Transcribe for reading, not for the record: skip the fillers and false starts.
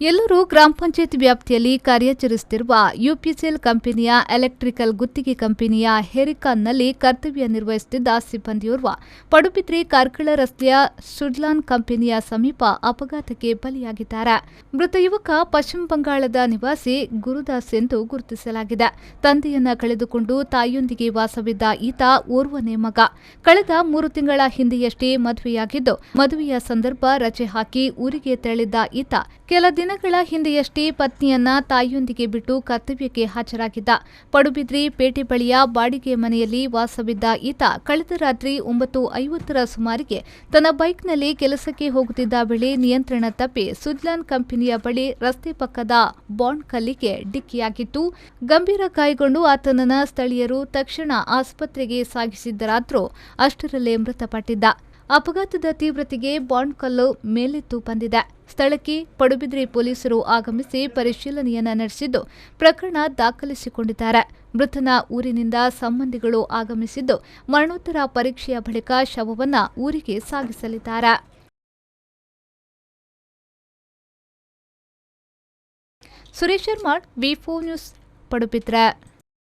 ಎಲ್ಲೂರು ಗ್ರಾಮ ಪಂಚಾಯತ್ ವ್ಯಾಪ್ತಿಯಲ್ಲಿ ಕಾರ್ಯಾಚರಿಸುತ್ತಿರುವ ಯುಪಿಸಿಎಲ್ ಕಂಪನಿಯ ಎಲೆಕ್ಟ್ರಿಕಲ್ ಗುತ್ತಿಗೆ ಕಂಪನಿಯ ಹೆರಿಕಾನ್ನಲ್ಲಿ ಕರ್ತವ್ಯ ನಿರ್ವಹಿಸುತ್ತಿದ್ದ ಸಿಬ್ಬಂದಿಯೋರ್ವ ಪಡುಬಿದ್ರಿ ಕಾರ್ಕಳ ರಸ್ತೆಯ ಸುಜ್ಲಾನ್ ಕಂಪನಿಯ ಸಮೀಪ ಅಪಘಾತಕ್ಕೆ ಬಲಿಯಾಗಿದ್ದಾರೆ. ಮೃತ ಯುವಕ ಪಶ್ಚಿಮ ಬಂಗಾಳದ ನಿವಾಸಿ ಗುರುದಾಸ್ ಎಂದು ಗುರುತಿಸಲಾಗಿದೆ. ತಂದೆಯನ್ನ ಕಳೆದುಕೊಂಡು ತಾಯಿಯೊಂದಿಗೆ ವಾಸವಿದ್ದ ಈತ ಓರ್ವನೇ ಮಗ. ಕಳೆದ 3 ತಿಂಗಳ ಹಿಂದೆಯಷ್ಟೇ ಮದುವೆಯಾಗಿದ್ದು, ಮದುವೆಯ ಸಂದರ್ಭ ರಜೆ ಹಾಕಿ ಊರಿಗೆ ತೆರಳಿದ್ದ ಈತ ಕೆಲ ದಿನಗಳ ಹಿಂದೆಯಷ್ಟೇ ಪತ್ನಿಯನ್ನ ತಾಯಿಯೊಂದಿಗೆ ಬಿಟ್ಟು ಕರ್ತವ್ಯಕ್ಕೆ ಹಾಜರಾಗಿದ್ದ. ಪಡುಬಿದ್ರಿ ಪೇಟೆ ಬಳಿಯ ಬಾಡಿಗೆ ಮನೆಯಲ್ಲಿ ವಾಸವಿದ್ದ ಈತ ಕಳೆದ ರಾತ್ರಿ 9:50 ಸುಮಾರಿಗೆ ತನ್ನ ಬೈಕ್ನಲ್ಲಿ ಕೆಲಸಕ್ಕೆ ಹೋಗುತ್ತಿದ್ದ ವೇಳೆ ನಿಯಂತ್ರಣ ತಪ್ಪಿ ಸುಜ್ಲಾನ್ ಕಂಪನಿಯ ಬಳಿ ರಸ್ತೆ ಪಕ್ಕದ ಬಾಂಡ್ ಕಲ್ಲಿಗೆ ಡಿಕ್ಕಿಯಾಗಿತ್ತು. ಗಂಭೀರ ಗಾಯಗೊಂಡು ಆತನನ್ನ ಸ್ಥಳೀಯರು ತಕ್ಷಣ ಆಸ್ಪತ್ರೆಗೆ ಸಾಗಿಸಿದ್ದರಾದರೂ ಅಷ್ಟರಲ್ಲೇ ಮೃತಪಟ್ಟಿದ್ದ. ಅಪಘಾತದ ತೀವ್ರತೆಗೆ ಬಾಂಡ್ ಕಲ್ಲು ಮೇಲೆತ್ತು ಬಂದಿದೆ. ಸ್ಥಳಕ್ಕೆ ಪಡುಬಿದ್ರಿ ಪೊಲೀಸರು ಆಗಮಿಸಿ ಪರಿಶೀಲನೆಯನ್ನ ನಡೆಸಿದ್ದು, ಪ್ರಕರಣ ದಾಖಲಿಸಿಕೊಂಡಿದ್ದಾರೆ. ಮೃತನ ಊರಿನಿಂದ ಸಂಬಂಧಿಗಳು ಆಗಮಿಸಿದ್ದು, ಮರಣೋತ್ತರ ಪರೀಕ್ಷೆಯ ಬಳಿಕ ಶವವನ್ನ ಊರಿಗೆ ಸಾಗಿಸಲಿದ್ದಾರೆ. ಸುರೇಶ್ ಶರ್ಮಾ, ವಿ4 ನ್ಯೂಸ್, ಪಡುಬಿದ್ರೆ.